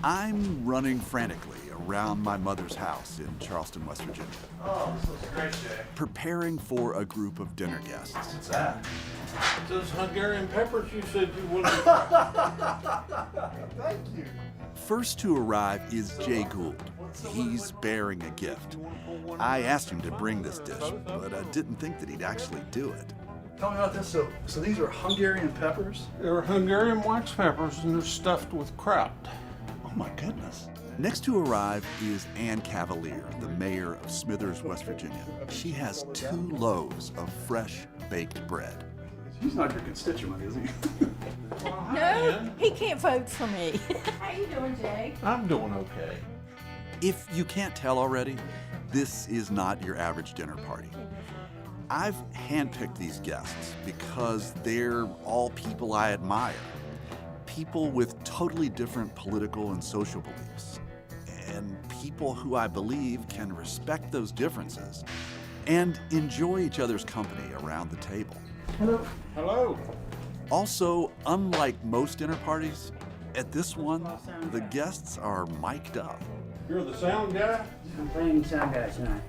I'm running frantically around my mother's house in Charleston, West Virginia. Oh, this looks great, Jay. Preparing for a group of dinner guests. What's that? Those Hungarian peppers you said you wanted. Thank you. First to arrive is Jay Gould. He's bearing a gift. I asked him to bring this dish, but I didn't think that he'd actually do it. Tell me about this. So these are Hungarian peppers? They're Hungarian wax peppers and they're stuffed with kraut. Oh my goodness. Next to arrive is Ann Cavalier, the mayor of Smithers, West Virginia. She has 2 loaves of fresh baked bread. He's not your constituent, is he? No, he can't vote for me. How you doing, Jay? I'm doing okay. If you can't tell already, this is not your average dinner party. I've handpicked these guests because they're all people I admire. People with totally different political and social beliefs. And people who I believe can respect those differences and enjoy each other's company around the table. Hello. Hello. Also, unlike most dinner parties, at this one, the guests are mic'd up. You're the sound guy? I'm playing sound guy tonight.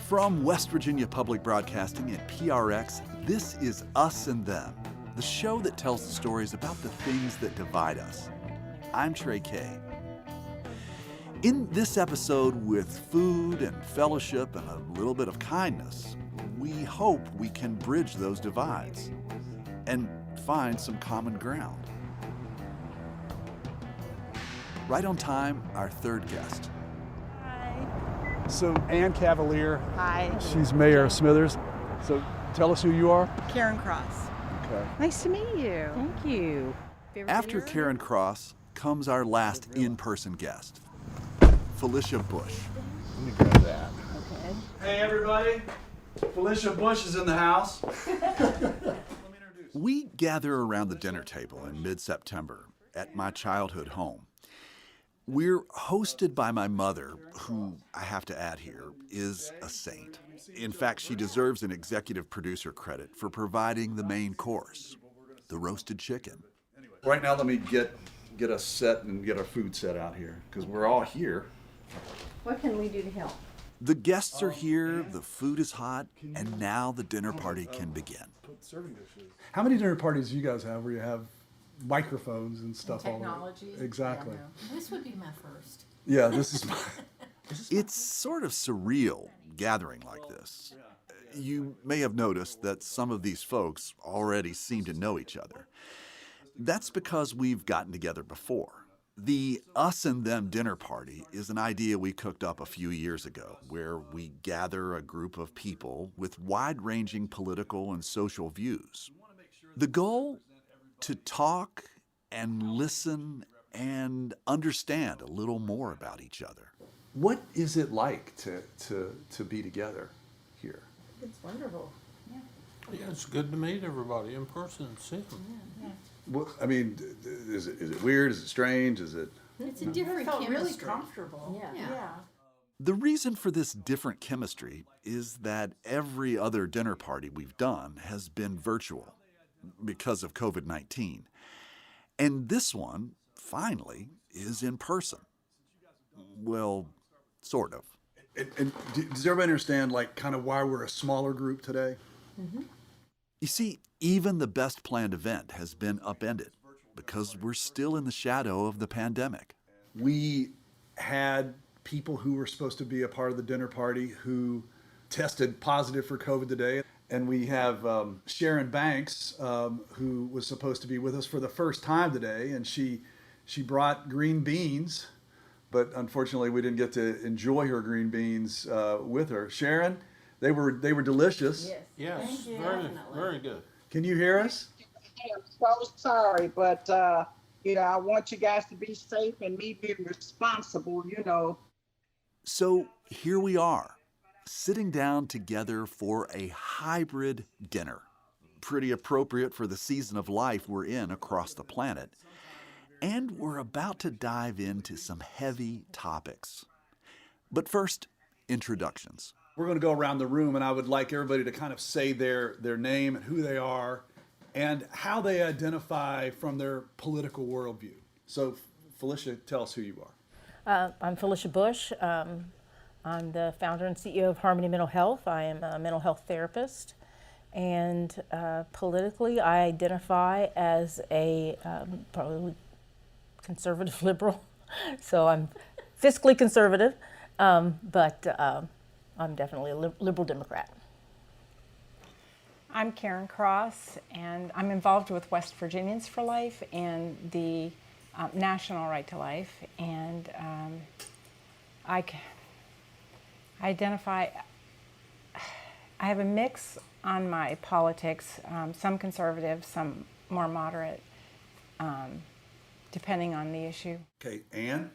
From West Virginia Public Broadcasting and PRX, this is Us and Them, the show that tells the stories about the things that divide us. I'm Trey Kay. In this episode, with food and fellowship and a little bit of kindness, we hope we can bridge those divides and find some common ground. Right on time, our third guest. So Ann Cavalier, Hi, she's mayor of Smithers. So tell us who you are. Karen Cross. Okay. Nice to meet you. Thank you. After Karen Cross comes our last in-person guest, Felicia Bush. Let me grab that. Okay. Hey everybody, Felicia Bush is in the house. We gather around the dinner table in mid-September at my childhood home. We're hosted by my mother, who, I have to add here, is a saint. In fact, she deserves an executive producer credit for providing the main course, the roasted chicken. Right now, let me get us set and get our food set out here, because we're all here. What can we do to help? The guests are here, the food is hot, and now the dinner party can begin. How many dinner parties do you guys have where you have microphones and stuff all Technology. over? Exactly. Yeah, no. This would be my first. Yeah, this is It's sort of surreal gathering like this. You may have noticed that some of these folks already seem to know each other. That's because we've gotten together before. The Us and Them dinner party is an idea we cooked up a few years ago, where we gather a group of people with wide-ranging political and social views. The goal? To talk and listen and understand a little more about each other. What is it like to be together here? It's wonderful. Yeah, it's good to meet everybody in person and see them. Well, I mean, is it weird? Is it strange? Is it? It's a different felt really chemistry. comfortable. Yeah. The reason for this different chemistry is that every other dinner party we've done has been virtual because of COVID-19. And this one, finally, is in person. Well, sort of. And does everybody understand, like, kind of why we're a smaller group today? Mm-hmm. You see, even the best planned event has been upended because we're still in the shadow of the pandemic. We had people who were supposed to be a part of the dinner party who tested positive for COVID today. And we have Sharon Banks, who was supposed to be with us for the first time today, and she brought green beans, but unfortunately we didn't get to enjoy her green beans with her. Sharon, they were delicious. Yes. Yes, very, very good. Can you hear us? I'm so sorry, but I want you guys to be safe and me being responsible, So here we are, sitting down together for a hybrid dinner. Pretty appropriate for the season of life we're in across the planet. And we're about to dive into some heavy topics. But first, introductions. We're going to go around the room, and I would like everybody to kind of say their name and who they are and how they identify from their political worldview. So Felicia, tell us who you are. I'm Felicia Bush. I'm the founder and CEO of Harmony Mental Health. I am a mental health therapist. And politically, I identify as a probably conservative liberal. So I'm fiscally conservative, but I'm definitely a liberal Democrat. I'm Karen Cross, and I'm involved with West Virginians for Life and the National Right to Life. And I identify, I have a mix on my politics, some conservative, some more moderate, depending on the issue. Okay, Ann?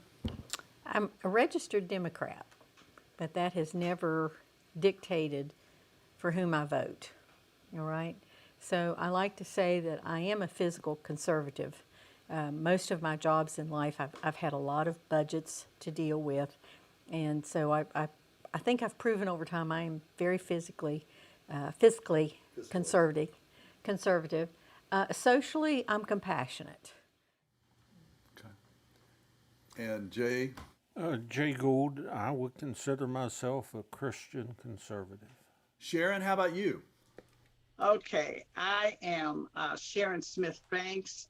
I'm a registered Democrat, but that has never dictated for whom I vote, all right? So I like to say that I am a physical conservative. Most of my jobs in life, I've had a lot of budgets to deal with, and so I think I've proven over time I am very fiscally conservative. Socially, I'm compassionate. Okay. And Jay? Jay Gould, I would consider myself a Christian conservative. Sharon, how about you? Okay, I am Sharon Smith Banks,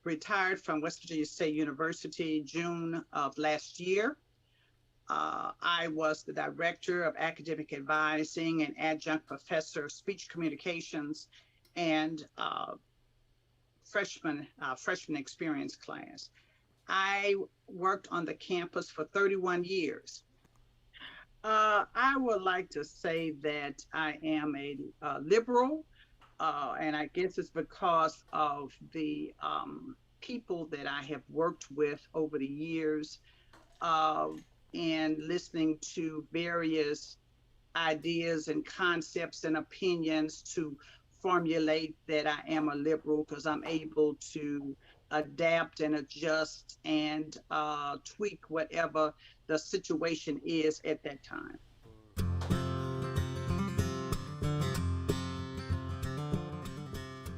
retired from West Virginia State University June of last year. I was the director of academic advising and adjunct professor of speech communications and freshman experience class. I worked on the campus for 31 years. I would like to say that I am a liberal, and I guess it's because of the people that I have worked with over the years, and listening to various ideas and concepts and opinions to formulate that I am a liberal, because I'm able to adapt and adjust and tweak whatever the situation is at that time.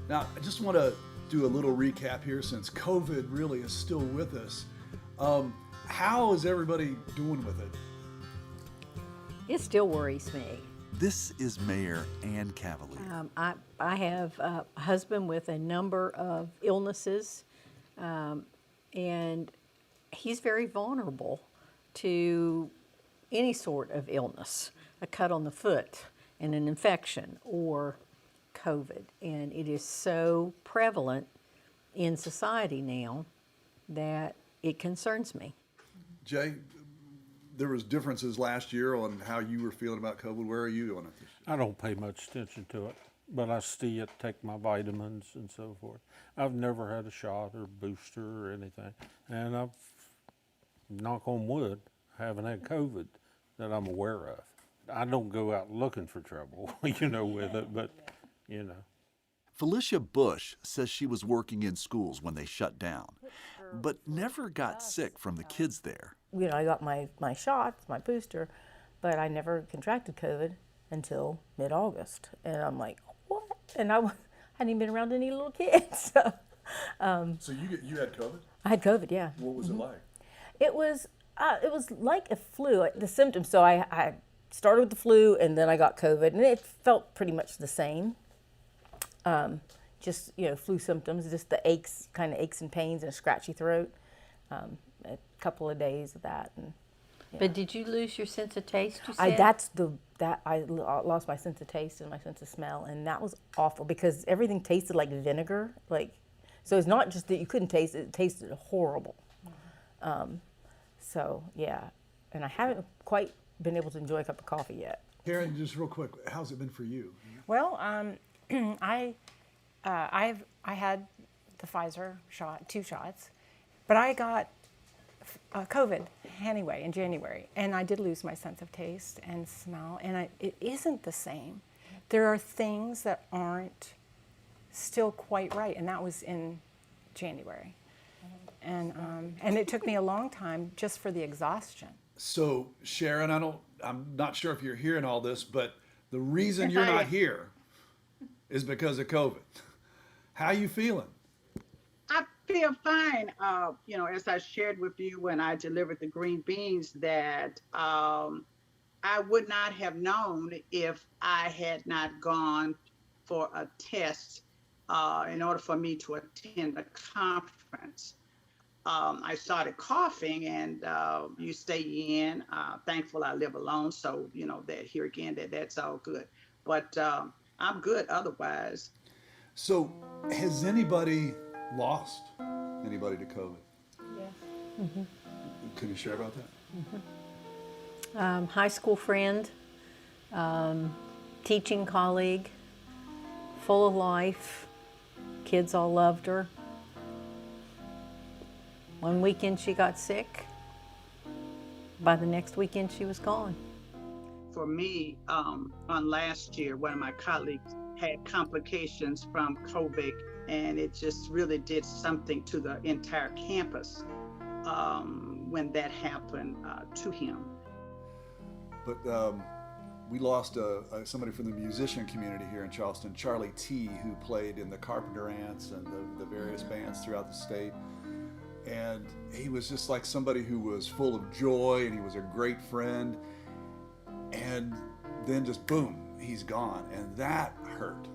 Now, I just want to do a little recap here since COVID really is still with us. How is everybody doing with it? It still worries me. This is Mayor Ann Cavalier. I have a husband with a number of illnesses, and he's very vulnerable to any sort of illness, a cut on the foot and an infection or COVID. And it is so prevalent in society now that it concerns me. Jay, there was differences last year on how you were feeling about COVID. Where are you on it this year? I don't pay much attention to it, but I see it, take my vitamins and so forth. I've never had a shot or booster or anything, and I've, knock on wood, haven't had COVID that I'm aware of. I don't go out looking for trouble, with it, but, Felicia Bush says she was working in schools when they shut down, but never got sick from the kids there. I got my shots, my booster, but I never contracted COVID until mid-August. And I'm like, what? And I hadn't even been around any little kids. So you had COVID? I had COVID, yeah. What was it like? It was like a flu, the symptoms. So I started with the flu and then I got COVID, and it felt pretty much the same. Just, flu symptoms, just the aches and pains and a scratchy throat. A couple of days of that. And, yeah. But did you lose your sense of taste, you said? I lost my sense of taste and my sense of smell, and that was awful because everything tasted like vinegar. So it's not just that you couldn't taste it tasted horrible. So yeah, and I haven't quite been able to enjoy a cup of coffee yet. Karen, just real quick, how's it been for you? Well, I had the Pfizer shot, 2 shots, but I got COVID anyway in January, and I did lose my sense of taste and smell, and it isn't the same. There are things that aren't still quite right, and that was in January. And it took me a long time just for the exhaustion. So, Sharon, I'm not sure if you're hearing all this, but the reason you're not here is because of COVID. How you feeling? feel fine. As I shared with you when I delivered the green beans, that I would not have known if I had not gone for a test in order for me to attend the conference. I started coughing, and you stay in. Thankful I live alone, so that here again, that's all good. But I'm good otherwise. So, has anybody lost anybody to COVID? Yeah. Can you share about that? High school friend, teaching colleague, full of life. Kids all loved her. One weekend she got sick. By the next weekend she was gone. For me, on last year, one of my colleagues had complications from COVID, and it just really did something to the entire campus when that happened to him. But we lost somebody from the musician community here in Charleston, Charlie T., who played in the Carpenter Ants and the various bands throughout the state. And he was just like somebody who was full of joy, and he was a great friend. And then just boom, he's gone, and that hurt.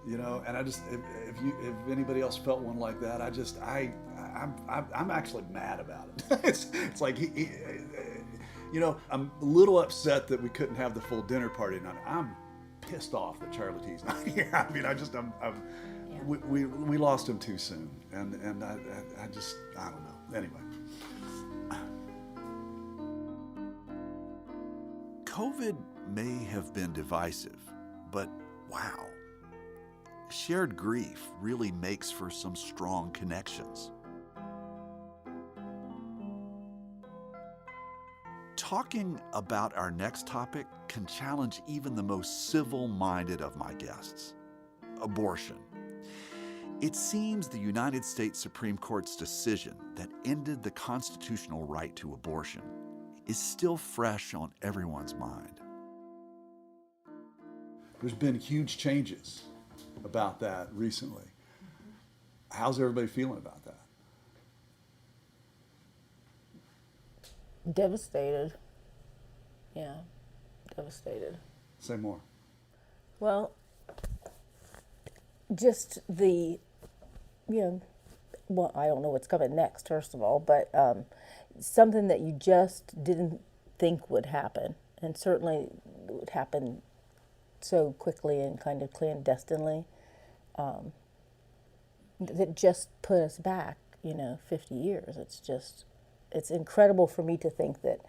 And I just, if anybody else felt one like that, I'm actually mad about it. It's like I'm a little upset that we couldn't have the full dinner party tonight. I'm pissed off that Charlie T's not here. I mean, we lost him too soon, and I don't know. Anyway. COVID may have been divisive, but wow. Shared grief really makes for some strong connections. Talking about our next topic can challenge even the most civil-minded of my guests: abortion. It seems the United States Supreme Court's decision that ended the constitutional right to abortion is still fresh on everyone's mind. There's been huge changes about that recently. How's everybody feeling about that? Devastated. Yeah, devastated. Say more. Well, just the, well, I don't know what's coming next, first of all, but something that you just didn't think would happen, and certainly would happen so quickly and kind of clandestinely, that just put us back, 50 years. It's incredible for me to think that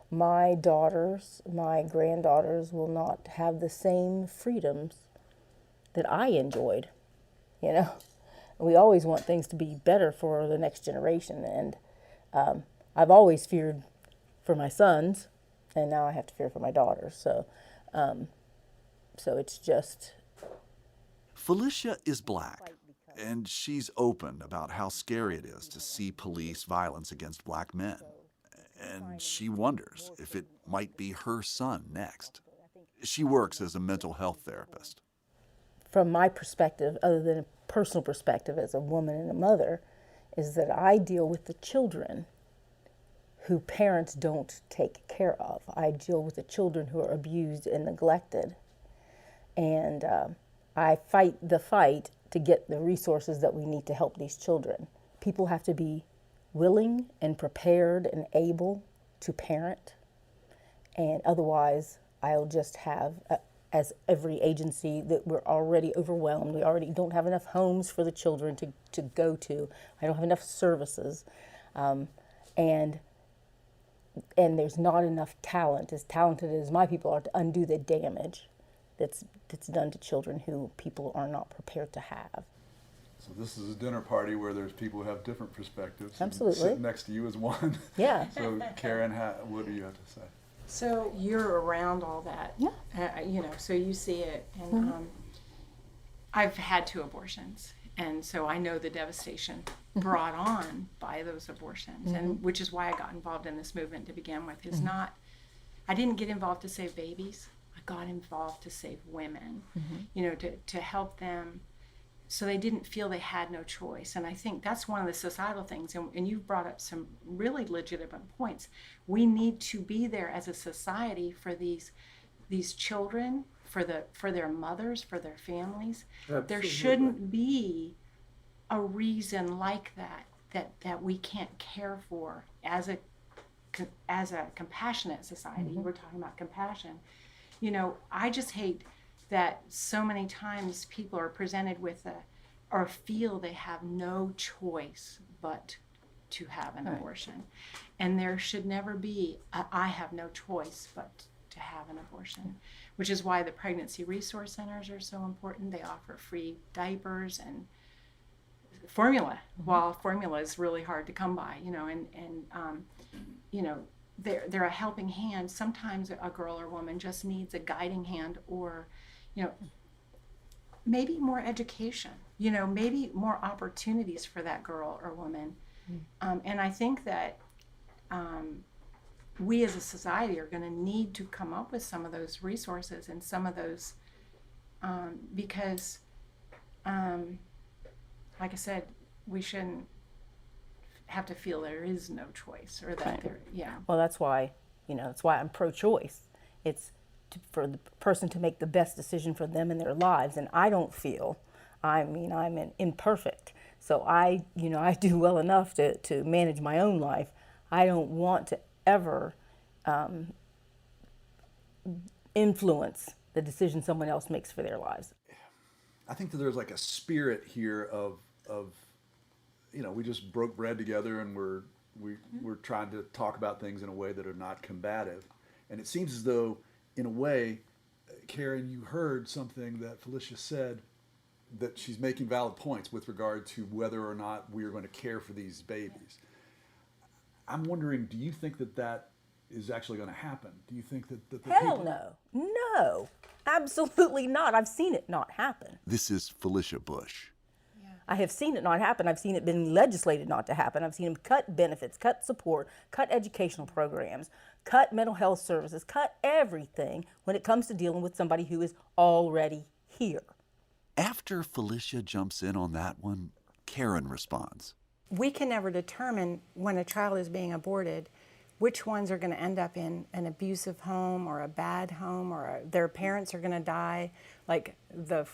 my daughters, my granddaughters will not have the same freedoms that I enjoyed, We always want things to be better for the next generation, and I've always feared for my sons, and now I have to fear for my daughters. So it's just. Felicia is Black, and she's open about how scary it is to see police violence against Black men. And she wonders if it might be her son next. She works as a mental health therapist. From my perspective, other than a personal perspective as a woman and a mother, is that I deal with the children who parents don't take care of. I deal with the children who are abused and neglected. And I fight the fight to get the resources that we need to help these children. People have to be willing and prepared and able to parent. And otherwise, I'll just have, as every agency, that we're already overwhelmed. We already don't have enough homes for the children to go to. I don't have enough services. And there's not enough talent, as talented as my people are, to undo the damage that's done to children who people are not prepared to have. So this is a dinner party where there's people who have different perspectives. Absolutely. Sitting next to you is one. Yeah. So Karen, what do you have to say? So you're around all that, Yeah. So you see it, and I've had 2 abortions, and so I know the devastation brought on by those abortions, and which is why I got involved in this movement to begin with. I didn't get involved to save babies. I got involved to save women, to help them so they didn't feel they had no choice. And I think that's one of the societal things. And you've brought up some really legitimate points. We need to be there as a society for these children, for their mothers, for their families. Absolutely. There shouldn't be a reason like that we can't care for as a compassionate society. We're talking about compassion. You know, I just hate that so many times people are presented with or feel they have no choice but to have an abortion. And there should never be I have no choice but to have an abortion, which is why the pregnancy resource centers are so important. They offer free diapers and formula, while formula is really hard to come by, you know, and you know, they're a helping hand. Sometimes a girl or woman just needs a guiding hand, or, you know, maybe more education, you know, maybe more opportunities for that girl or woman. And I think that we as a society are going to need to come up with some of those resources and some of those, because, like I said, we shouldn't have to feel there is no choice, or that there, Well, that's why I'm pro-choice. It's for the person to make the best decision for them in their lives, and I don't feel, I'm imperfect, so I do well enough to manage my own life. I don't want to ever influence the decision someone else makes for their lives. I think that there's like a spirit here of you know, we just broke bread together, and we're trying to talk about things in a way that are not combative. And it seems as though, in a way, Karen, you heard something that Felicia said, that she's making valid points with regard to whether or not we are going to care for these babies. I'm wondering, do you think that is actually going to happen? Do you think that the Hell people... no, absolutely not. I've seen it not happen. This is Felicia Bush. I have seen it not happen. I've seen it been legislated not to happen. I've seen them cut benefits, cut support, cut educational programs, cut mental health services, cut everything when it comes to dealing with somebody who is already here. After Felicia jumps in on that one, Karen responds. We can never determine when a child is being aborted which ones are going to end up in an abusive home or a bad home, or their parents are going to die, like the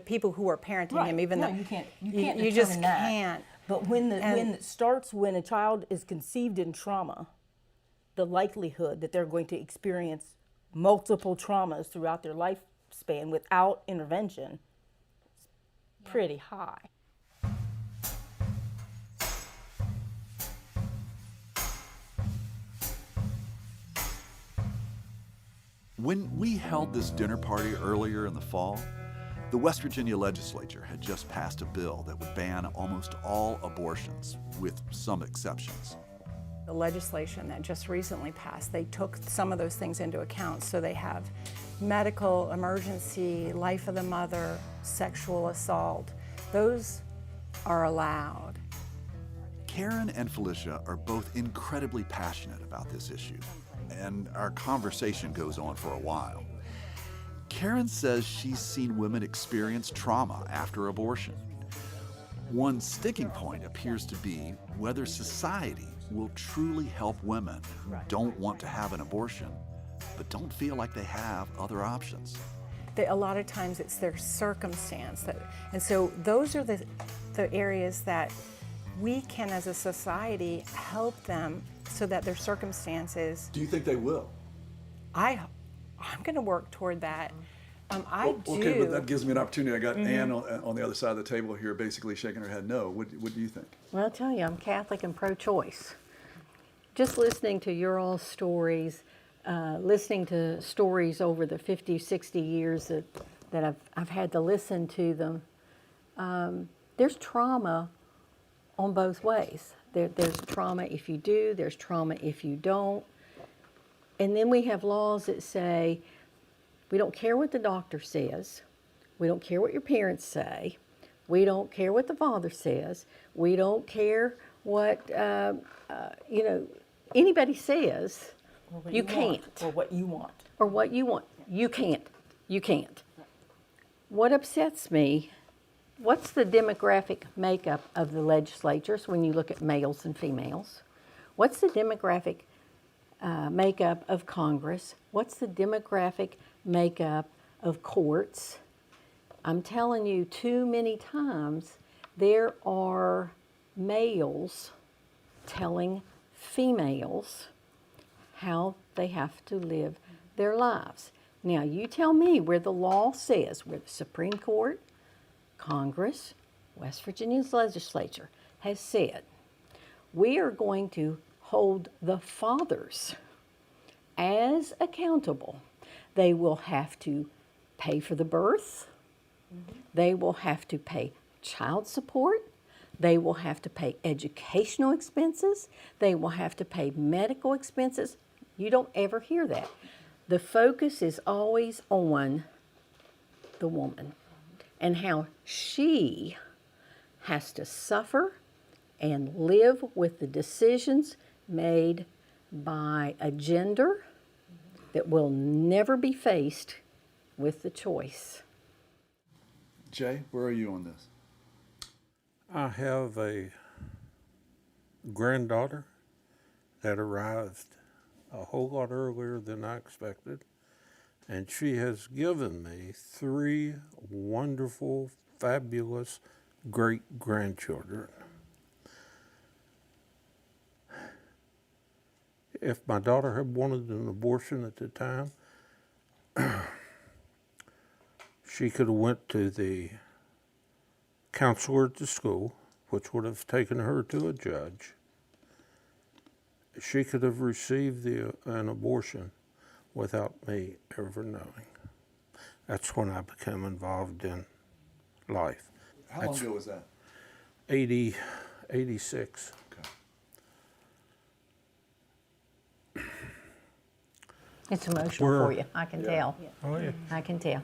people who are parenting him. Even though you can't you just determine that. can't. But when it starts when a child is conceived in trauma, the likelihood that they're going to experience multiple traumas throughout their lifespan without intervention is pretty high. When we held this dinner party earlier in the fall, the West Virginia legislature had just passed a bill that would ban almost all abortions, with some exceptions. The legislation that just recently passed, they took some of those things into account. So they have medical emergency, life of the mother, sexual assault. Those are allowed. Karen and Felicia are both incredibly passionate about this issue, and our conversation goes on for a while. Karen says she's seen women experience trauma after abortion. One sticking point appears to be whether society will truly help women who don't want to have an abortion, but don't feel like they have other options. A lot of times it's their circumstance, and so those are the areas that we can, as a society, help them so that their circumstances. Do you think they will? I'm going to work toward that. I do. Okay, but that gives me an opportunity. I got Ann on the other side of the table here, basically shaking her head no. What do you think? Well, I'll tell you, I'm Catholic and pro-choice. Just listening to your all stories, listening to stories over the 50, 60 years that I've had to listen to them, there's trauma on both ways. There's trauma if you do, there's trauma if you don't. And then we have laws that say, we don't care what the doctor says, we don't care what your parents say, we don't care what the father says, we don't care what anybody says. You can't. Or what you want. Or what you want. You can't. You can't. What upsets me What's the demographic makeup of the legislatures when you look at males and females? What's the demographic makeup of Congress? What's the demographic makeup of courts? I'm telling you, too many times there are males telling females how they have to live their lives. Now, you tell me where the law says, where the Supreme Court, Congress, West Virginia's legislature has said, we are going to hold the fathers as accountable. They will have to pay for the birth. They will have to pay child support. They will have to pay educational expenses. They will have to pay medical expenses. You don't ever hear that. The focus is always on the woman and how she has to suffer and live with the decisions made by a gender that will never be faced with the choice. Jay, where are you on this? I have a granddaughter that arrived a whole lot earlier than I expected, and she has given me 3 wonderful, fabulous great-grandchildren. If my daughter had wanted an abortion at the time, she could have went to the counselor at the school, which would have taken her to a judge. She could have received an abortion without me ever knowing. That's when I became involved in life. How long ago was that? 86. Okay. It's emotional for you, I can tell. Oh, yeah. I can tell.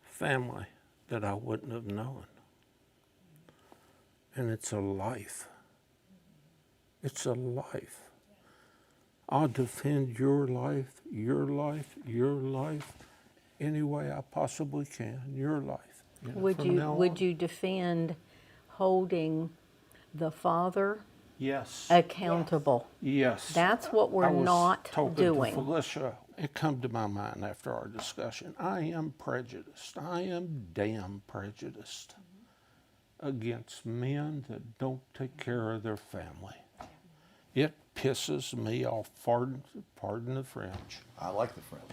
Family that I wouldn't have known. And it's a life. It's a life. I'll defend your life, your life, your life, any way I possibly can, your life. You know, Would from you now would on. you defend holding the father Yes. accountable? Yes. That's what we're I was not talking doing. To Felicia, it come to my mind after our discussion. I am prejudiced. I am damn prejudiced against men that don't take care of their family. It pisses me off, pardon the French. I like the French.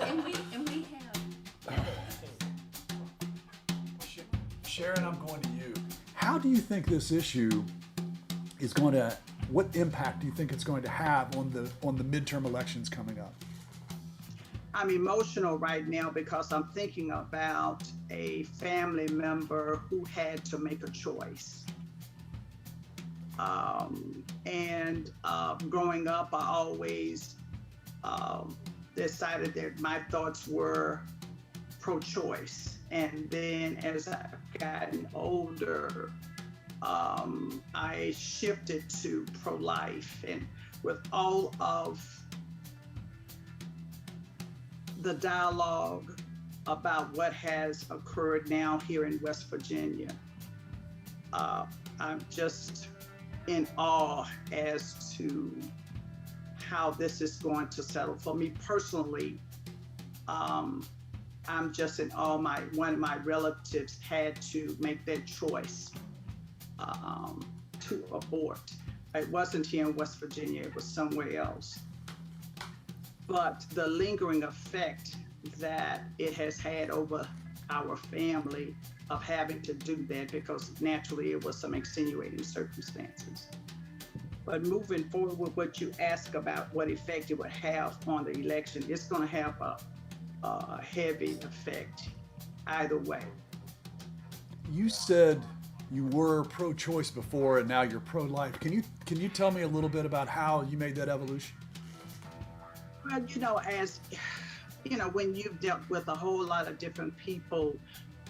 And we have. Sharon, I'm going to you. How do you think this issue is going to, what impact do you think it's going to have on the midterm elections coming up? I'm emotional right now because I'm thinking about a family member who had to make a choice. Growing up, I always decided that my thoughts were pro-choice. And then as I've gotten older, I shifted to pro-life. And with all of the dialogue about what has occurred now here in West Virginia, I'm just in awe as to how this is going to settle. For me personally, I'm just in awe. One of my relatives had to make that choice to abort. It wasn't here in West Virginia, it was somewhere else. But the lingering effect that it has had over our family of having to do that, because naturally it was some extenuating circumstances. But moving forward with what you ask about what effect it would have on the election, it's going to have a heavy effect either way. You said you were pro-choice before and now you're pro-life. Can you tell me a little bit about how you made that evolution? Well, as when you've dealt with a whole lot of different people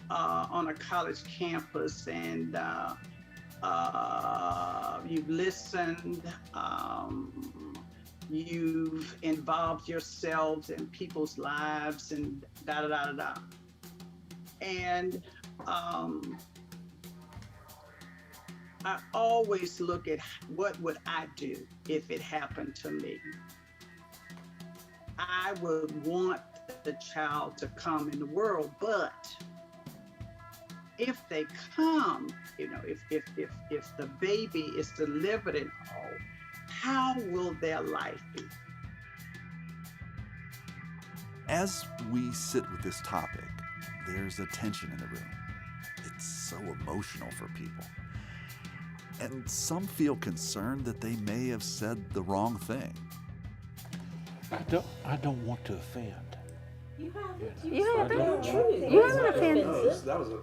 on a college campus, and you've listened, you've involved yourselves in people's lives and da da da da da. And I always look at what would I do if it happened to me. I would want the child to come in the world, but if they come, you know, if the baby is delivered and all, how will their life be? As we sit with this topic, there's a tension in the room. It's so emotional for people. And some feel concerned that they may have said the wrong thing. I don't want to offend. You haven't offended.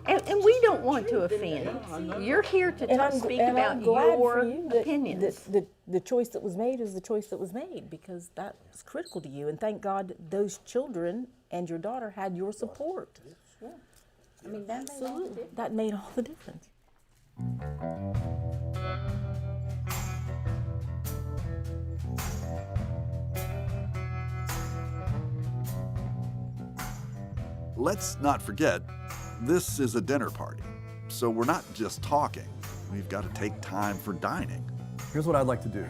And we don't want to offend. You're here to speak about your opinions. The choice that was made is the choice that was made because that was critical to you. And thank God those children and your daughter had your support. Yeah. I mean, that made all the difference. That made all the difference. Let's not forget, this is a dinner party. So we're not just talking. We've got to take time for dining. Here's what I'd like to do.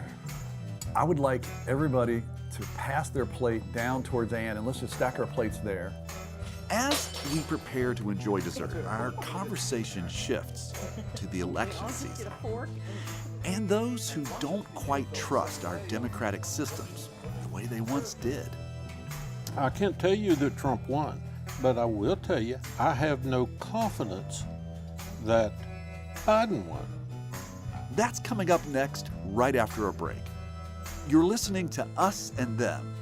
I would like everybody to pass their plate down towards Ann, and let's just stack our plates there. As we prepare to enjoy dessert, our conversation shifts to the election season and those who don't quite trust our democratic systems the way they once did. I can't tell you that Trump won, but I will tell you I have no confidence that Biden won. That's coming up next, right after a break. You're listening to Us and Them.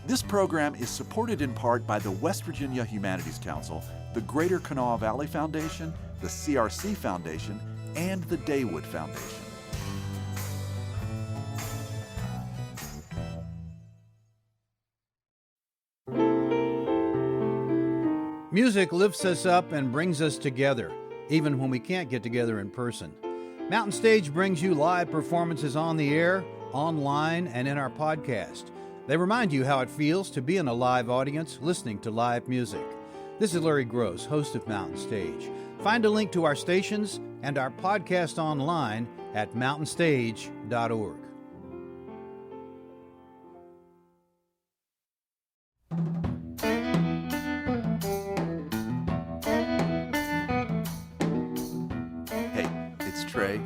This program is supported in part by the West Virginia Humanities Council, the Greater Kanawha Valley Foundation, the CRC Foundation, and the Daywood Foundation. Music lifts us up and brings us together, even when we can't get together in person. Mountain Stage brings you live performances on the air, online, and in our podcast. They remind you how it feels to be in a live audience listening to live music. This is Larry Gross, host of Mountain Stage. Find a link to our stations and our podcast online at mountainstage.org. Hey, it's Trey,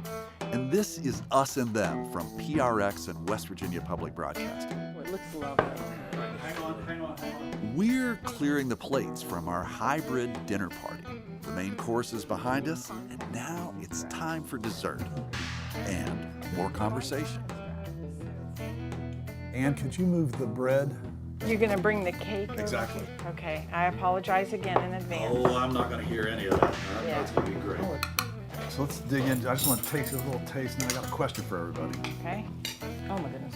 and this is Us and Them from PRX and West Virginia Public Broadcasting. It looks lovely. Hang on. We're clearing the plates from our hybrid dinner party. The main course is behind us, and now it's time for dessert and more conversation. Ann, could you move the bread? You're going to bring the cake over? Exactly. Okay, I apologize again in advance. I'm not going to hear any of that. Yeah. That's going to be great. So let's dig in. I just want to taste a little taste, and then I got a question for everybody. Okay. Oh my goodness.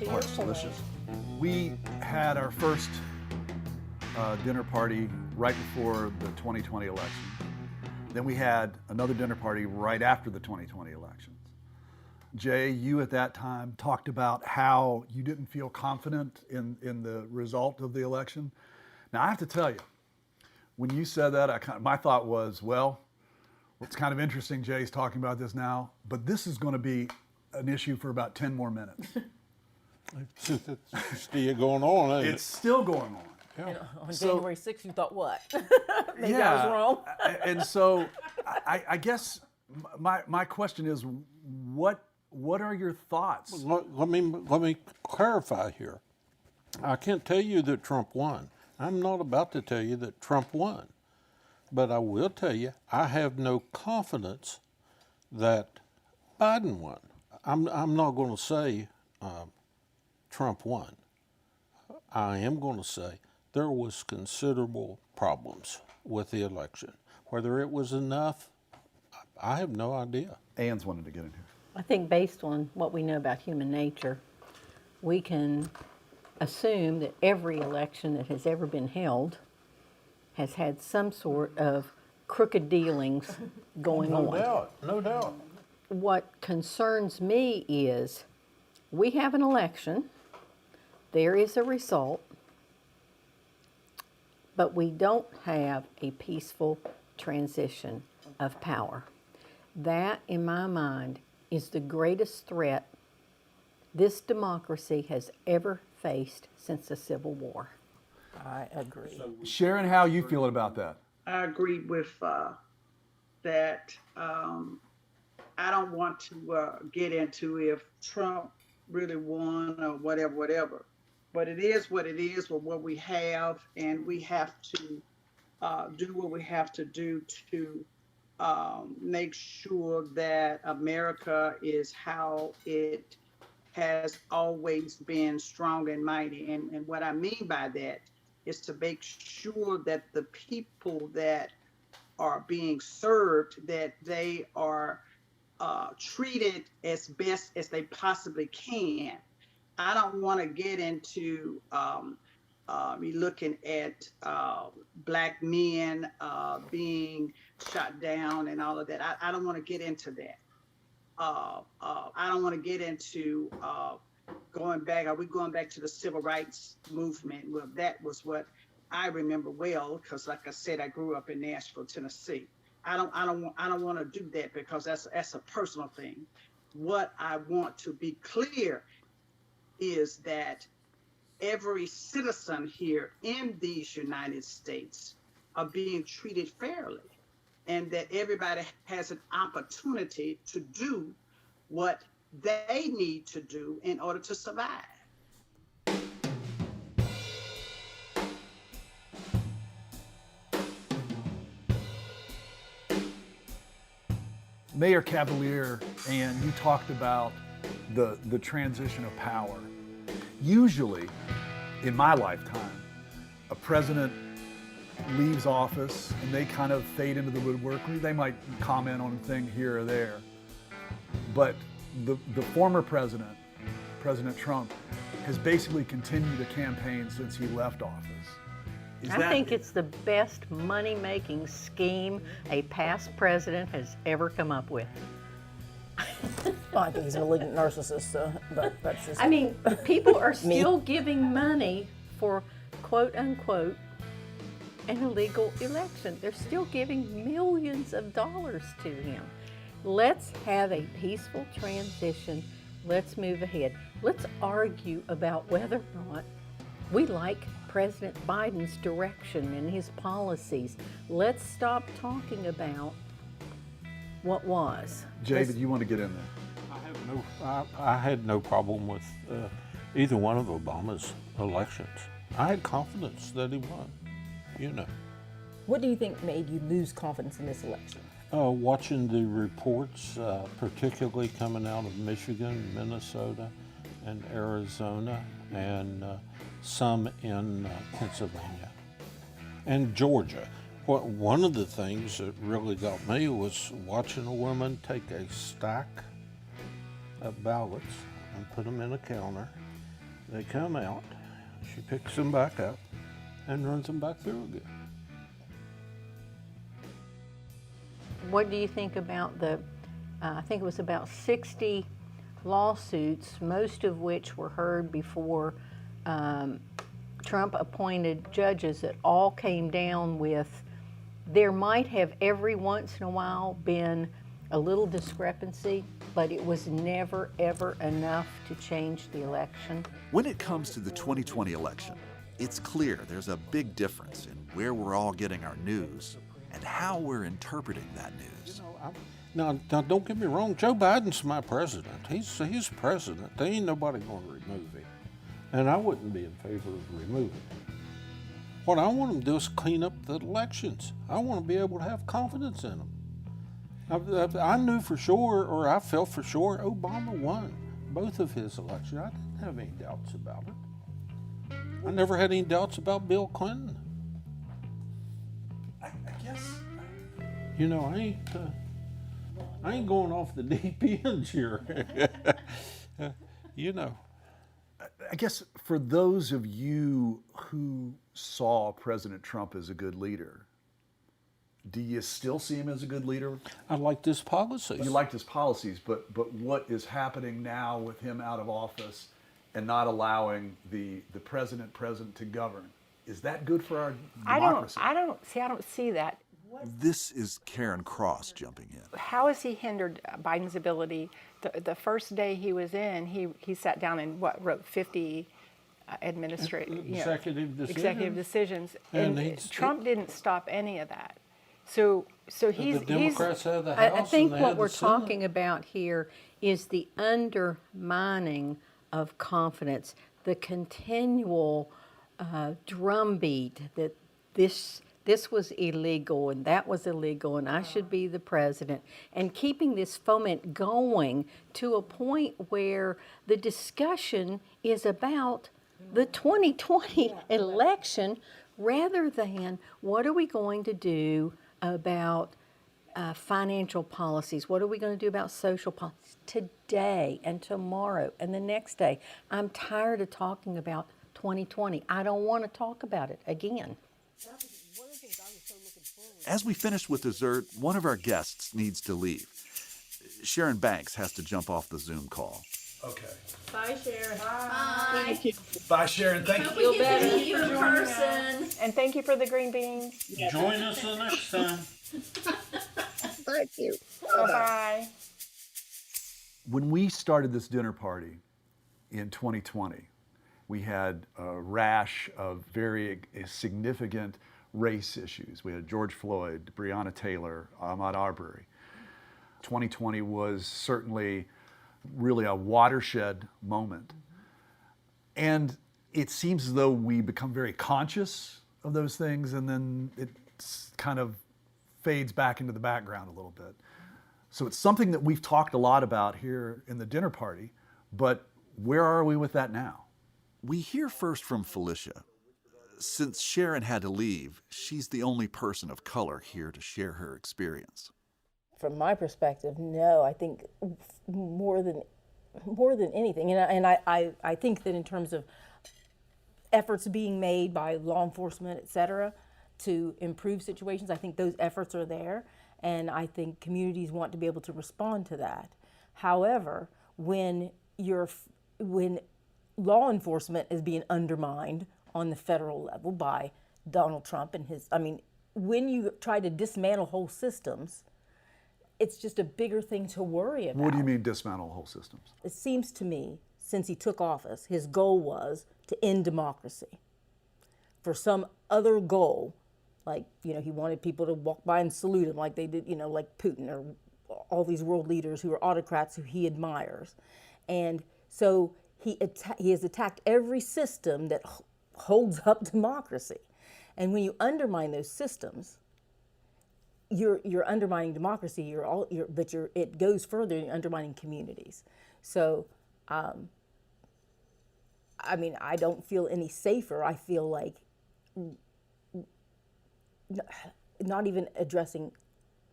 Oh, it's delicious. We had our first dinner party right before the 2020 election. Then we had another dinner party right after the 2020 elections. Jay, you at that time talked about how you didn't feel confident in the result of the election. Now, I have to tell you, when you said that, my thought was, well, it's kind of interesting Jay's talking about this now, but this is going to be an issue for about 10 more minutes. It's still going on, ain't It's still going on. And on So- January 6th, you thought what? Maybe I was wrong. And so I guess my question is, what are your thoughts? Let me clarify here. I can't tell you that Trump won. I'm not about to tell you that Trump won. But I will tell you, I have no confidence that Biden won. I'm not going to say Trump won. I am going to say there was considerable problems with the election. Whether it was enough, I have no idea. Ann's wanted to get in here. I think based on what we know about human nature, we can assume that every election that has ever been held has had some sort of crooked dealings going on. No doubt. What concerns me is we have an election there is a result, but we don't have a peaceful transition of power. That, in my mind, is the greatest threat this democracy has ever faced since the Civil War. I agree. Sharon, how are you feeling about that? I agree with that. I don't want to get into if Trump really won or whatever. But it is what it is with what we have, and we have to do what we have to do to make sure that America is how it has always been, strong and mighty. And what I mean by that is to make sure that the people that are being served, that they are treated as best as they possibly can. I don't want to get into me looking at Black men being shot down and all of that. I don't want to get into that. I don't want to get into going back. Are we going back to the civil rights movement? Well, that was what I remember well, because, like I said, I grew up in Nashville, Tennessee. I don't want to do that because that's a personal thing. What I want to be clear is that every citizen here in these United States are being treated fairly, and that everybody has an opportunity to do what they need to do in order to survive. Mayor Cavalier, and you talked about the transition of power. Usually, in my lifetime, a president leaves office and they kind of fade into the woodwork. They might comment on a thing here or there. But the former president, President Trump, has basically continued the campaign since he left office. I think it's the best money-making scheme a past president has ever come up with. Well, I think he's a malignant narcissist, so, but that's just... I mean, people are still giving money for, quote unquote, an illegal election. They're still giving millions of dollars to him. Let's have a peaceful transition. Let's move ahead. Let's argue about whether or not we like President Biden's direction and his policies. Let's stop talking about what was. David, you want to get in there? I had no problem with either one of Obama's elections. I had confidence that he won, you know. What do you think made you lose confidence in this election? Watching the reports, particularly coming out of Michigan, Minnesota, and Arizona, and some in Pennsylvania, and Georgia. One of the things that really got me was watching a woman take a stack of ballots and put them in a counter. They come out, she picks them back up and runs them back through again. What do you think about the, I think it was about 60 lawsuits, most of which were heard before Trump appointed judges that all came down with, there might have every once in a while been a little discrepancy, but it was never, ever enough to change the election. When it comes to the 2020 election, it's clear there's a big difference in where we're all getting our news and how we're interpreting that news. Now, don't get me wrong, Joe Biden's my president. He's president. There ain't nobody going to remove him. And I wouldn't be in favor of removing him. What I want him to do is clean up the elections. I want to be able to have confidence in them. I knew for sure, or I felt for sure, Obama won both of his elections. I didn't have any doubts about it. I never had any doubts about Bill Clinton. I guess. You know, I ain't going off the deep end here. You know. I guess for those of you who saw President Trump as a good leader, do you still see him as a good leader? I liked his policies. You liked his policies, but what is happening now with him out of office and not allowing the president to govern. Is that good for our democracy? I don't see that. This is Karen Cross jumping in. How has he hindered Biden's ability? The first day he was in, he sat down and wrote 50 executive decisions, and Trump didn't stop any of that. So he's the Democrats had the House. I think and they what had we're the Senate. talking about here is the undermining of confidence, the continual drumbeat that this was illegal and that was illegal and I should be the president, and keeping this foment going to a point where the discussion is about the 2020 election rather than what are we going to do about financial policies, what are we going to do about social policies today and tomorrow and the next day. I'm tired of talking about 2020. I don't want to talk about it again. As we finish with dessert, one of our guests needs to leave. Sharon Banks has to jump off the Zoom call. Okay. Bye, Sharon. Thank you. Bye, Sharon. Thank you. Feel better. See you in person. And thank you for the green beans. Join us the next time. Thank you. Bye-bye. When we started this dinner party in 2020, we had a rash of very significant race issues. We had George Floyd, Breonna Taylor, Ahmaud Arbery. 2020 was certainly really a watershed moment. And it seems as though we become very conscious of those things and then it kind of fades back into the background a little bit. So it's something that we've talked a lot about here in the dinner party, but where are we with that now? We hear first from Felicia. Since Sharon had to leave, she's the only person of color here to share her experience. From my perspective, no. I think more than anything, and I think that in terms of efforts being made by law enforcement, et cetera, to improve situations, I think those efforts are there, and I think communities want to be able to respond to that. However, when law enforcement is being undermined on the federal level by Donald Trump and when you try to dismantle whole systems, it's just a bigger thing to worry about. What do you mean dismantle whole systems? It seems to me, since he took office, his goal was to end democracy. For some other goal, like, he wanted people to walk by and salute him like they did, like Putin or all these world leaders who are autocrats who he admires. And so he has attacked every system that holds up democracy. And when you undermine those systems, you're undermining democracy. It goes further. You're undermining communities. So, I don't feel any safer. I feel like not even addressing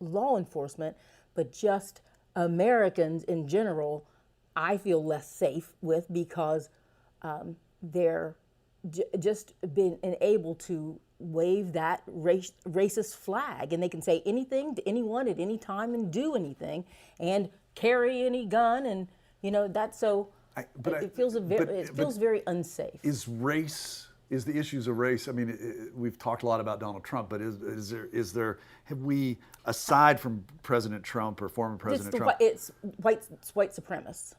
law enforcement, but just Americans in general, I feel less safe with because they're just been able to wave that racist flag, and they can say anything to anyone at any time and do anything and carry any gun, and that's so. It feels very unsafe. Is the issues of race? We've talked a lot about Donald Trump, but have we, aside from President Trump or former President Trump, it's white supremacists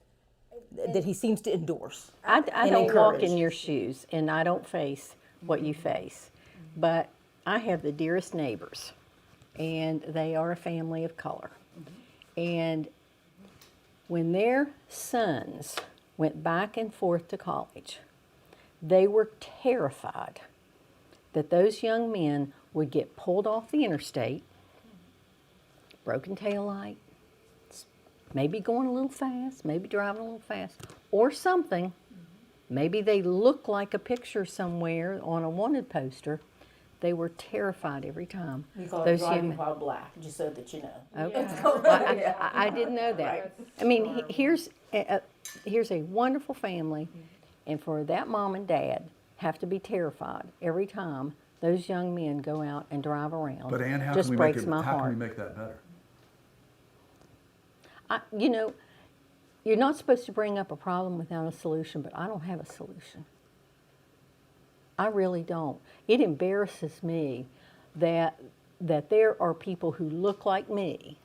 that he seems to endorse. I don't walk in your shoes, and I don't face what you face. But I have the dearest neighbors, and they are a family of color. And when their sons went back and forth to college, they were terrified that those young men would get pulled off the interstate, broken taillight, maybe going a little fast, maybe driving a little fast, or something. Maybe they look like a picture somewhere on a wanted poster. They were terrified every time. We call it driving while black, just so that you know. Okay. Well, I didn't know that. Right. Here's a wonderful family, and for that mom and dad have to be terrified every time those young men go out and drive around. But Ann, how just can we breaks my how heart. can we make that better? you're not supposed to bring up a problem without a solution, but I don't have a solution. I really don't. It embarrasses me that there are people who look like me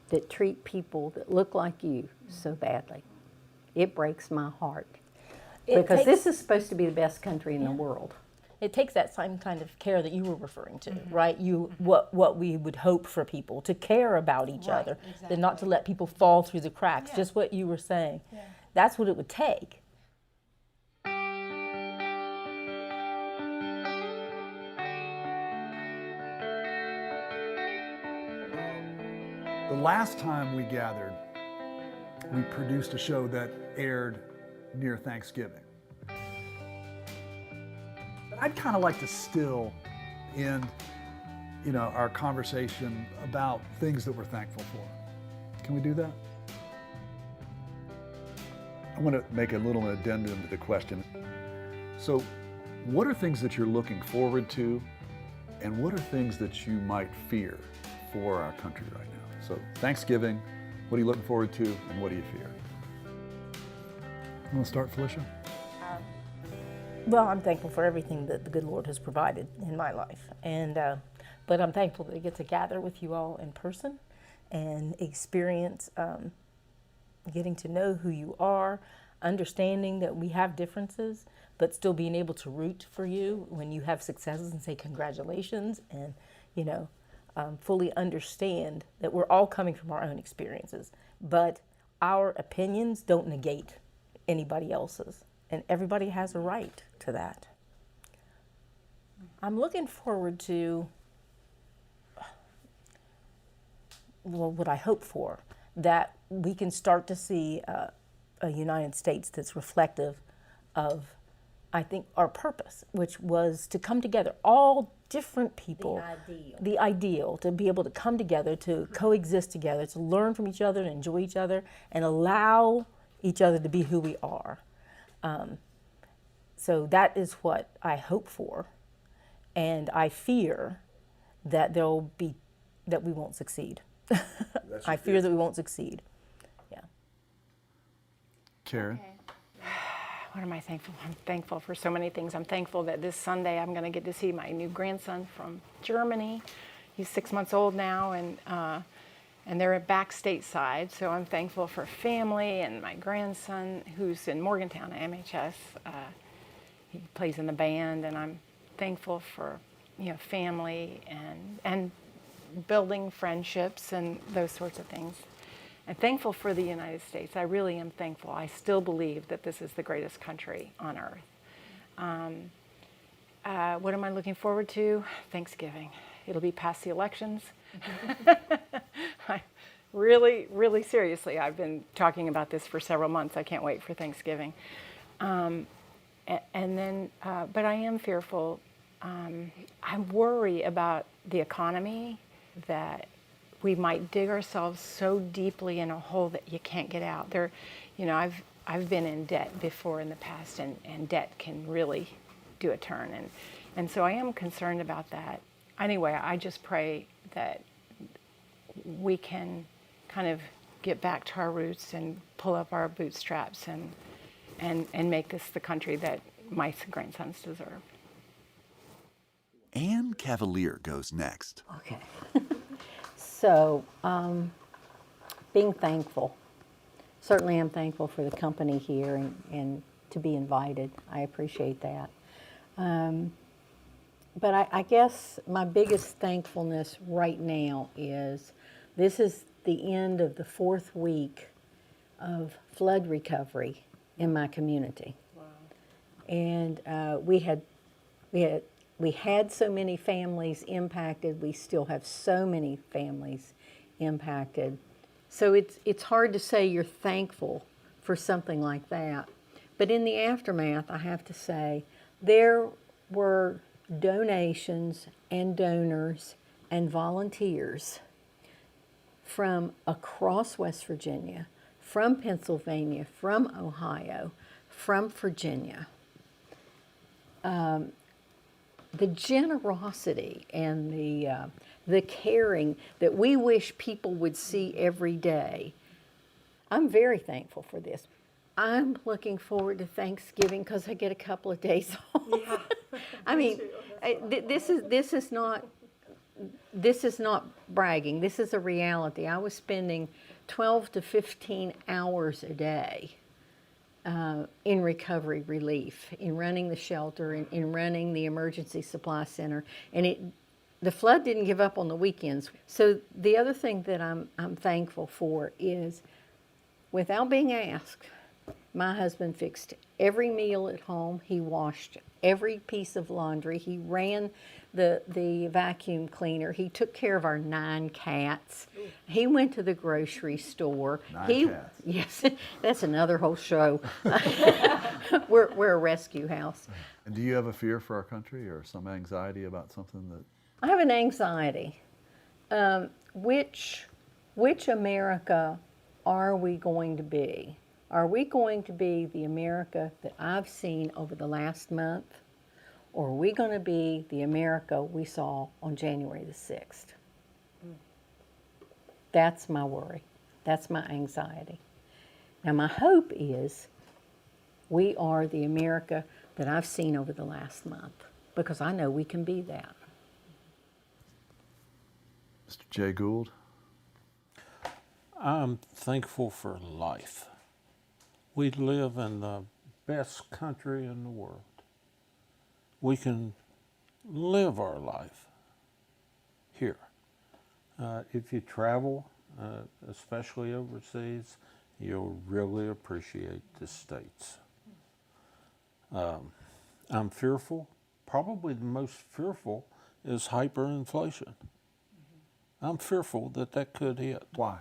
that treat people that look like you so badly. It breaks my heart. Because this is supposed to be the best country in the world. It takes that same kind of care that you were referring to, right? What we would hope for people, to care about each other, and not to let people fall through the cracks, just what you were saying. That's what it would take. The last time we gathered, we produced a show that aired near Thanksgiving. But I'd kind of like to still end, our conversation about things that we're thankful for. Can we do that? I want to make a little addendum to the question. So, what are things that you're looking forward to, and what are things that you might fear for our country right now? So, Thanksgiving, what are you looking forward to, and what do you fear? You want to start, Felicia? Well, I'm thankful for everything that the good Lord has provided in my life, but I'm thankful that I get to gather with you all in person and experience getting to know who you are, understanding that we have differences, but still being able to root for you when you have successes and say congratulations, and fully understand that we're all coming from our own experiences, but our opinions don't negate anybody else's, and everybody has a right to that. I'm looking forward to, what I hope for, that we can start to see a United States that's reflective of, I think, our purpose, which was to come together, all different people. The ideal, to be able to come together, to coexist together, to learn from each other and enjoy each other and allow each other to be who we are. So that is what I hope for, and I fear that that we won't succeed. I fear that we won't succeed. Yeah. Karen? What am I thankful for? I'm thankful for so many things. I'm thankful that this Sunday I'm going to get to see my new grandson from Germany. He's 6 months old now, and they're back stateside. So I'm thankful for family and my grandson who's in Morgantown at MHS. He plays in the band, and I'm thankful for family and building friendships and those sorts of things. I'm thankful for the United States. I really am thankful. I still believe that this is the greatest country on earth. What am I looking forward to? Thanksgiving. It'll be past the elections. Really, really seriously, I've been talking about this for several months. I can't wait for Thanksgiving. And then, but I am fearful. I worry about the economy, that we might dig ourselves so deeply in a hole that you can't get out. I've been in debt before in the past, and debt can really do a turn. And so I am concerned about that. Anyway, I just pray that we can kind of get back to our roots and pull up our bootstraps and make this the country that my grandsons deserve. Ann Cavalier goes next. Okay. So, being thankful. Certainly I'm thankful for the company here and to be invited. I appreciate that. But I guess my biggest thankfulness right now is this is the end of the 4th week of flood recovery in my community. Wow. And we had so many families impacted. We still have so many families impacted. So it's hard to say you're thankful for something like that. But in the aftermath, I have to say, there were donations and donors and volunteers from across West Virginia, from Pennsylvania, from Ohio, from Virginia. The generosity and the caring that we wish people would see every day. I'm very thankful for this. I'm looking forward to Thanksgiving because I get a couple of days off. Yeah. I mean, this is not bragging. This is a reality. I was spending 12 to 15 hours a day in recovery relief, in running the shelter, in running the emergency supply center, and the flood didn't give up on the weekends. So the other thing that I'm thankful for is, without being asked, my husband fixed every meal at home. He washed every piece of laundry. He ran the vacuum cleaner. He took care of our 9 cats. He went to the grocery store. 9 cats. Yes, that's another whole show. We're a rescue house. And do you have a fear for our country or some anxiety about something that? I have an anxiety. Which America are we going to be? Are we going to be the America that I've seen over the last month? Or are we going to be the America we saw on January the 6th? That's my worry. That's my anxiety. Now, my hope is we are the America that I've seen over the last month, because I know we can be that. Mr. Jay Gould? I'm thankful for life. We live in the best country in the world. We can live our life here. If you travel, especially overseas, you'll really appreciate the States. I'm fearful. Probably the most fearful is hyperinflation. I'm fearful that could hit. Why?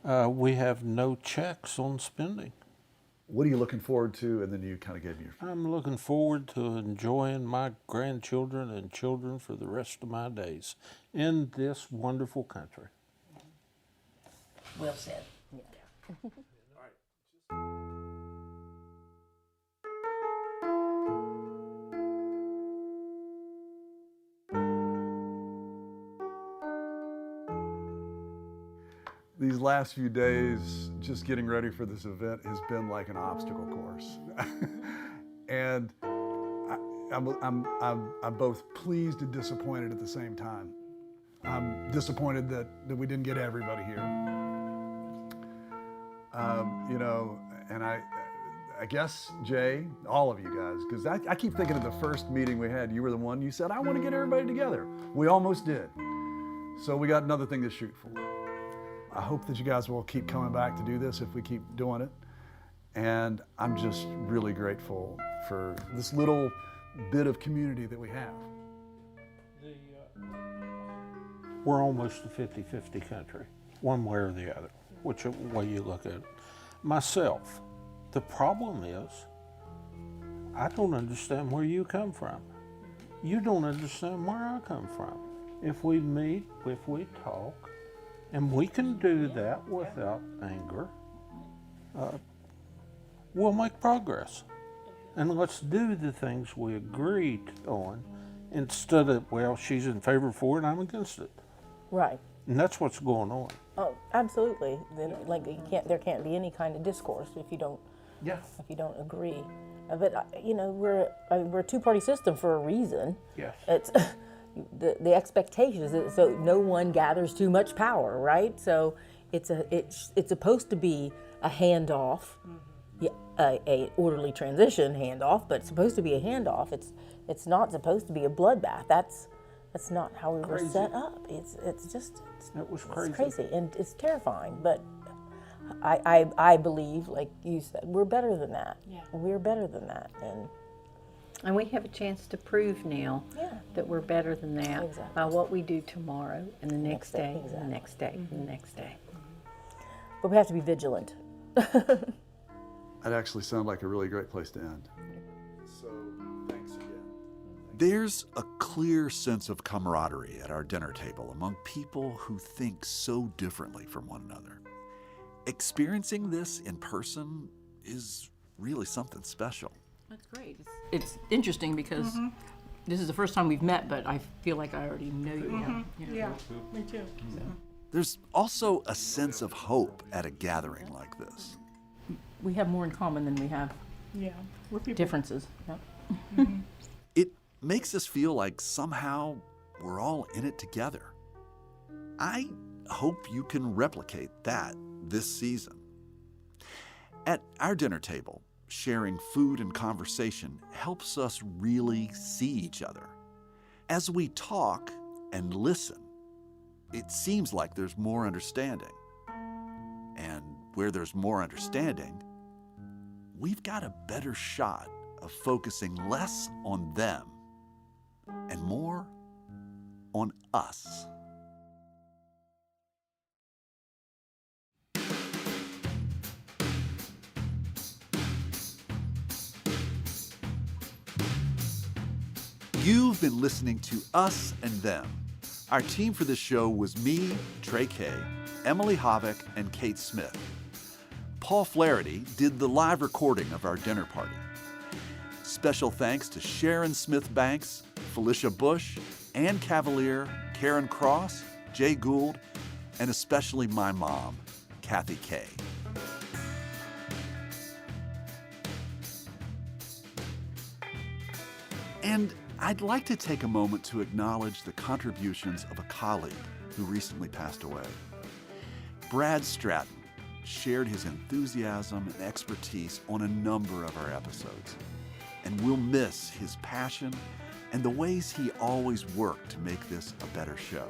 We have no checks on spending. What are you looking forward to? And then you kind of gave me your. I'm looking forward to enjoying my grandchildren and children for the rest of my days in this wonderful country. Well said. These last few days, just getting ready for this event has been like an obstacle course. And I'm both pleased and disappointed at the same time. I'm disappointed that we didn't get everybody here. You know, and I guess, Jay, all of you guys, because I keep thinking of the first meeting we had, you were the one, you said, I want to get everybody together. We almost did. So we got another thing to shoot for. I hope that you guys will keep coming back to do this if we keep doing it. And I'm just really grateful for this little bit of community that we have. We're almost a 50-50 country, one way or the other, which way you look at it. Myself, the problem is, I don't understand where you come from. You don't understand where I come from. If we meet, if we talk, and we can do that without anger, we'll make progress. And let's do the things we agreed on instead of, well, she's in favor for it, I'm against it. Right. And that's what's going on. Oh, absolutely. Like there can't be any kind of discourse if you don't agree. But you know, we're a two-party system for a reason. Yes. It's the expectation is that so no one gathers too much power, right? So it's supposed to be a handoff, a orderly transition handoff, but it's supposed to be a handoff. It's not supposed to be a bloodbath. That's not how we were set up. It was crazy and it's terrifying. But I believe, like you said, we're better than that. Yeah. We're better than that, and we have a chance to prove now that we're better than that by what we do tomorrow and the next day, and the next day, and the next day. But we have to be vigilant. That actually sounded like a really great place to end. So, thanks again. There's a clear sense of camaraderie at our dinner table among people who think so differently from one another. Experiencing this in person is really something special. That's great. It's interesting because this is the first time we've met, but I feel like I already know you now. Yeah, me too. So. There's also a sense of hope at a gathering like this. We have more in common than we have We're people. differences. Yep. It makes us feel like somehow we're all in it together. I hope you can replicate that this season. At our dinner table, sharing food and conversation helps us really see each other. As we talk and listen, it seems like there's more understanding. And where there's more understanding, we've got a better shot of focusing less on them and more on us. You've been listening to Us and Them. Our team for this show was me, Trey Kay, Emily Havik, and Kate Smith. Paul Flaherty did the live recording of our dinner party. Special thanks to Sharon Smith Banks, Felicia Bush, Ann Cavalier, Karen Cross, Jay Gould, and especially my mom, Kathy Kay. And I'd like to take a moment to acknowledge the contributions of a colleague who recently passed away. Brad Stratton shared his enthusiasm and expertise on a number of our episodes, and we'll miss his passion and the ways he always worked to make this a better show.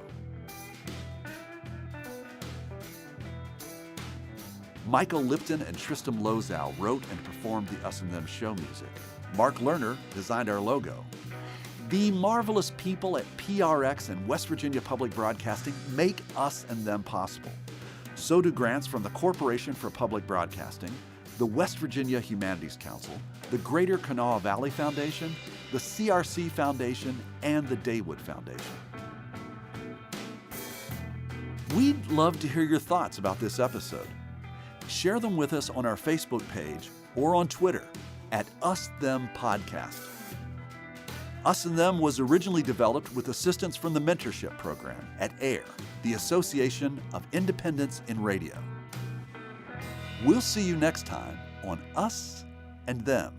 Michael Lipton and Tristam Lozow wrote and performed the Us and Them show music. Mark Lerner designed our logo. The marvelous people at PRX and West Virginia Public Broadcasting make Us and Them possible. So do grants from the Corporation for Public Broadcasting, the West Virginia Humanities Council, the Greater Kanawha Valley Foundation, the CRC Foundation, and the Daywood Foundation. We'd love to hear your thoughts about this episode. Share them with us on our Facebook page or on Twitter at Us Them Podcast. Us and Them was originally developed with assistance from the Mentorship Program at AIR, the Association of Independents in Radio. We'll see you next time on Us and Them.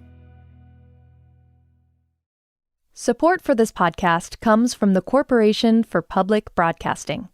Support for this podcast comes from the Corporation for Public Broadcasting.